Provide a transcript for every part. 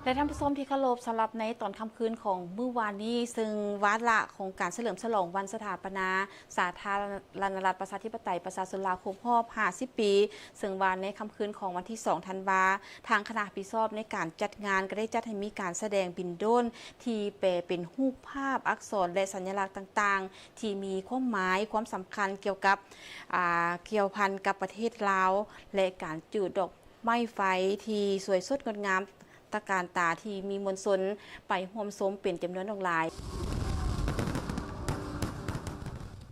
และท่านผู้ชมที่เคารพสำหรับในตอนค่ำคืนของมื้อวานนี้ซึ่งวาระของการเฉลิมฉลองวันสถาปนาสาธารณรัฐประชาธิปไตยประชาชนลาวครบรอบ50ปีซึ่งวันในค่ำคืนของวันที่2ธันวาทางคณะพิซอบในการจัดงานก็ได้จัดให้มีการแสดงบินโดรนที่แปลเป็นรูปภาพอักษรและสัญลักษณ์ต่างๆที่มีความหมายความสำคัญเกี่ยวกับเกี่ยวพันกับประเทศลาวและการจุดดอกไม้ไฟที่สวยสดงดงามตะการตาที่มีมวลชนไปร่วมชมเป็นจำนวนหลาย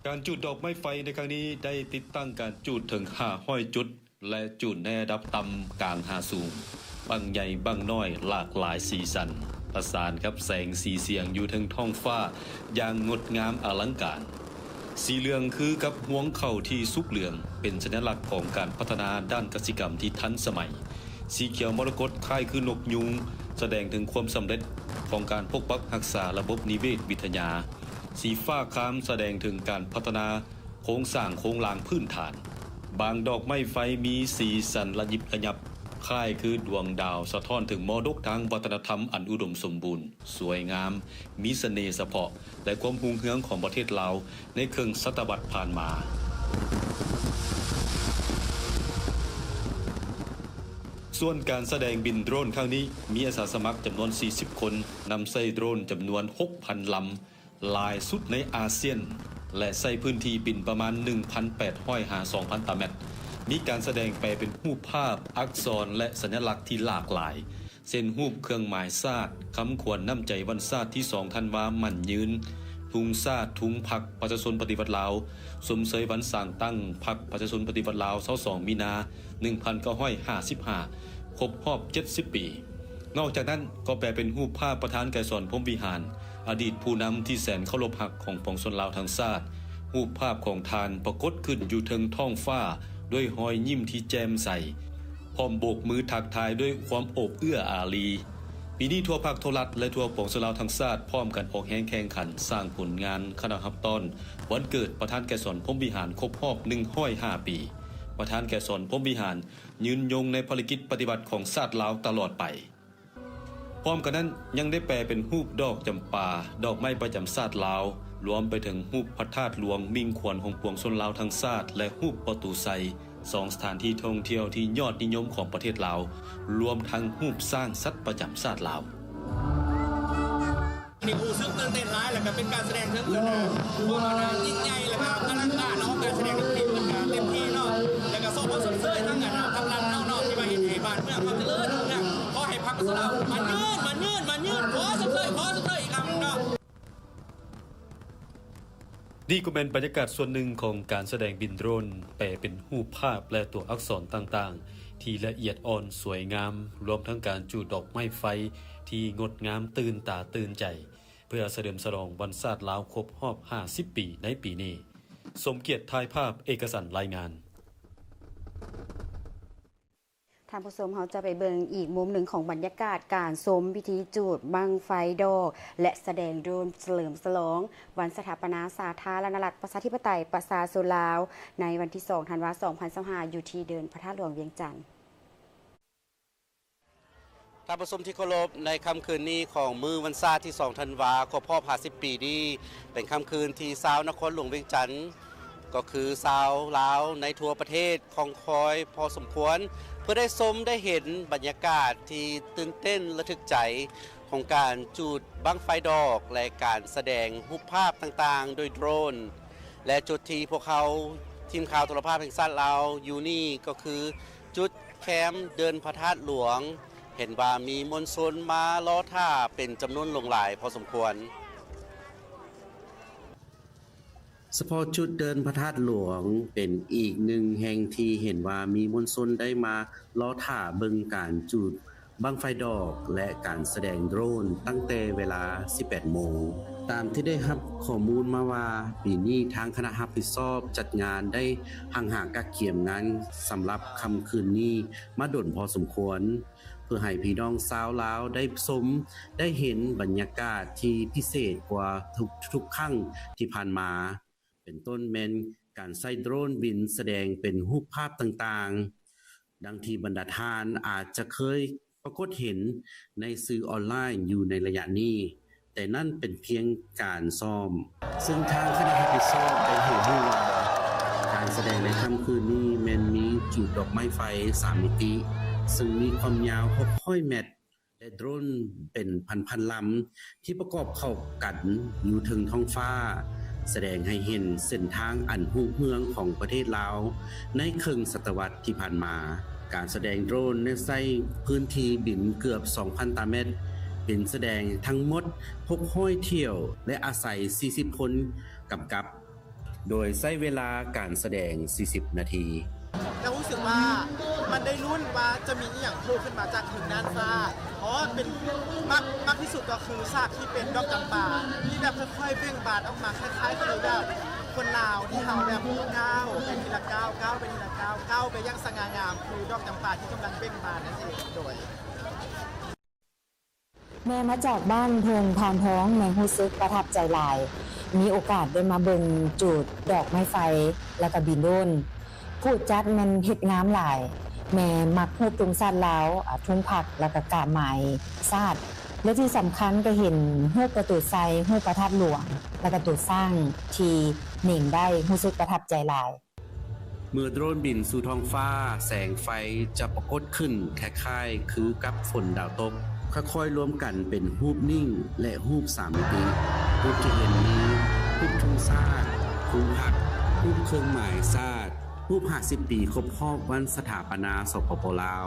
การจุดดอกไม้ไฟในครั้งนี้ได้ติดตั้งการจุดถึง500จุดและจุดในระดับต่ำกลางหาสูงบางใหญ่บางน้อยหลากหลายสีสันประสานกับแสงสีเสียงอยู่ทั้งท้องฟ้าอย่างงดงามอลังการสีเหลืองคือกับห่วงเข่าที่สุกเหลืองเป็นสัญลักษณ์ของการพัฒนาด้านกสิกรรมที่ทันสมัยสีเขียวมรกตคล้ายคือนกยุงแสดงถึงความสำเร็จของการปกปักรักษาระบบนิเวศวิทยาสีฟ้าครามแสดงถึงการพัฒนาโครงสร้างโครงลางพื้นฐานบางดอกไม้ไฟมีสีสันระยิบระยับคล้ายคือดวงดาวสะท้อนถึงมรดกทางวัฒนธรรมอันอุดมสมบูรณ์สวยงามมีเสน่ห์เฉพาะและความรุ่งเรืองของประเทศลาวในครึ่งศตวรรษผ่านมาส่วนการแสดงบินโดรนครั้งนี้มีอาสาสมัครจำนวน40คนนำใส่โดรนจำนวน 6,000 ลำลายสุดในอาเซียนและใส่พื้นที่บินประมาณ 1,800 หา 2,000 ตารางเมตรมีการแสดงแปลเป็นรูปภาพอักษรและสัญลักษณ์ที่หลากหลายเช่นรูปเครื่องหมายชาติคำขวัญน้ำใจวันชาติที่2ธันวามั่นยืนทุงชาติทุงพรรคประชาชนปฏิวัติลาวสมเสยวันสร้างตั้งพรรคประชาชนปฏิวัติลาว22มีนา1955ครบรอบ70ปีนอกจากนั้นก็แปลเป็นรูปภาพประธานไกรสอนพรหมวิหารอดีตผู้นำที่แสนเคารพรักของปวงชนลาวทั้งชาติรูปภาพของทานปรากฏขึ้นอยู่เทิงท้องฟ้าด้วยรอยยิ้มที่แจ่มใสพร้อมโบกมือทักทายด้วยความโอบเอื้ออารีปีนี้ทั่วภาคโทรัฐและทั่วปวงชนลาวทั้งชาติพร้อมกันออกแรงแข่งขันสร้างผลงานคณะรับตอนวันเกิดประธานไกรสอนพรหมวิหารครบรอบ105ปีประธานไกรสอนพรหมวิหารยืนยงในภารกิจปฏิบัติของชาติลาวตลอดไปพร้อมกันนั้นยังได้แปลเป็นรูปดอกจำปาดอกไม้ประจำชาติลาวรวมไปถึงรูปพระธาตุหลวงมิ่งขวัญของปวงชนลาวทั้งชาติและรูปประตูไซ2สถานที่ท่องเที่ยวที่ยอดนิยมของประเทศลาวรวมทั้งรูปสร้างสัตว์ประจำชาติลาวนี่รู้สึกตื่นเต้นร้ายแล้วก็เป็นการแสดงถึงความยิ่งใหญ่แล้วก็อลังการเนาะการแสดงดนตรีมันก็เต็มที่เนาะแล้วก็ส่งผลสนเสยทั้งนั้นทั้งนั้นเนาะที่มาเห็นให้บ้านเมืองความเจริญนะขอให้พรรคสลาวมันยืนขอสนเสยอีกครั้งเนาะนี่ก็เป็นบรรยากาศส่วนหนึ่งของการแสดงบินโดรนแปลเป็นรูปภาพและตัวอักษรต่างๆที่ละเอียดอ่อนสวยงามรวมทั้งการจุดดอกไม้ไฟที่งดงามตื่นตาตื่นใจเพื่อเฉลิมฉลองวันชาติลาวครบรอบ50ปีในปีนี้สมเกียรติถ่ายภาพเอกสารรายงานท่านผู้ชมเราจะไปเบิ่งอีกมุมหนึ่งของบรรยากาศการชมพิธีจุดบั้งไฟดอกและแสดงโดรนเฉลิมฉลองวันสถาปนาสาธารณรัฐประชาธิปไตยประชาชนลาวในวันที่2ธันวาคม2025อยู่ที่เดินพระธาตุหลวงเวียงจันทน์ท่านผู้ชมที่เคารพในค่ำคืนนี้ของมื้อวันชาติที่2ธันวาคมครบรอบ50ปีนี้เป็นค่ำคืนที่ชาวนครหลวงเวียงจันทน์ก็คือชาวลาวในทั่วประเทศของคอยพอสมควรเพื่อได้ชมได้เห็นบรรยากาศที่ตื่นเต้นระทึกใจของการจุดบั้งไฟดอกและการแสดงรูปภาพต่างๆโดยโดรนและจุดที่พวกเขาทีมข่าวโทรภาพแห่งชาติลาวอยู่นี่ก็คือจุดแคมป์เดินพระธาตุหลวงเห็นว่ามีมวลชนมาล้อท่าเป็นจำนวนหลายพอสมควรเฉพาะจุดเดินพระธาตุหลวงเป็นอีกหนึ่งแห่งที่เห็นว่ามีมวลชนได้มาล้อท่าเบิ่งการจุดบั้งไฟดอกและการแสดงโดรนตั้งแต่เวลา 18 โมงตามที่ได้รับข้อมูลมาว่าปีนี้ทางคณะรับผิดชอบจัดงานได้ห่างกักเขียมงานสำหรับค่ำคืนนี้มาดนพอสมควรเพื่อให้พี่น้องชาวลาวได้ชมได้เห็นบรรยากาศที่พิเศษกว่าทุกครั้งที่ผ่านมาเป็นต้นแม่นการใช้โดรนบินแสดงเป็นรูปภาพต่างๆดังที่บรรดาท่านอาจจะเคย ปรากฏเห็นในสื่อออนไลน์อยู่ในระยะนี้แต่นั่นเป็นเพียงการซ้อมซึ่งทางคณะรับผิดชอบได้เห็นว่าการแสดงในค่ำคืนนี้แม้นมีจุดดอกไม้ไฟ3มิติซึ่งมีความยาว600 เมตรและโดรนเป็นพันๆลำที่ประกอบเข้ากันอยู่ถึงท้องฟ้าแสดงให้เห็นเส้นทางอันรุ่งเรืองของประเทศลาวในครึ่งศตวรรษที่ผ่านมาการแสดงโดรนในใช้พื้นที่บินเกือบ 2,000 ตารางเมตรเป็นแสดงทั้งหมด600เที่ยวและอาศัย40คนกำกับโดยใช้เวลาการแสดง40นาทีแต่รู้สึกว่ามันได้รุ่นว่าจะมีอย่างโผล่ขึ้นมาจากถึงด้านฟ้าเพราะเป็นมากที่สุดก็คือซากที่เป็นดอกจำปาที่แบบค่อยๆเบ่งบานออกมาคล้ายๆคือแบบคนลาวที่เขาแบบก้าวเป็นทีละก้าวก้าวเป็นทีละก้าวก้าวไปยังสง่างามคือดอกจำปาที่กำลังเบ่งบานนั่นเองโดยแม่มาจากบ้านเพิงพานท้องแม่รู้สึกประทับใจหลายมีโอกาสได้มาเบิ่งจุดดอกไม้ไฟแล้วก็บินโดรนผู้จัดมันเฮ็ดงามหลายแม่มักฮู้ตุงซาดลาวทุ่งผักแล้วก็กาบไม้ซาดและที่สำคัญก็เห็นฮู้ประตูไซฮู้พระธาตุหลวงแล้วก็ตัวสร้างที่เน่งได้รู้สึกประทับใจหลายเมื่อโดรนบินสู่ท้องฟ้าแสงไฟจะปรากฏขึ้นคล้ายๆคือกับฝนดาวตกค่อยๆรวมกันเป็นรูปนิ่งและรูป3มิติรูปที่เห็นนี้รูปทุ่งซาดทุ่งผักรูปเครื่องหมายซาดรูป50 ปีครบรอบวันสถาปนาสปป.ลาว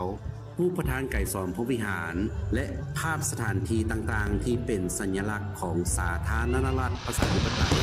รูปประธานไกรสอนพรหมวิหารและภาพสถานที่ต่างๆที่เป็นสัญลักษณ์ของสาธารณรัฐประชาธิปไตย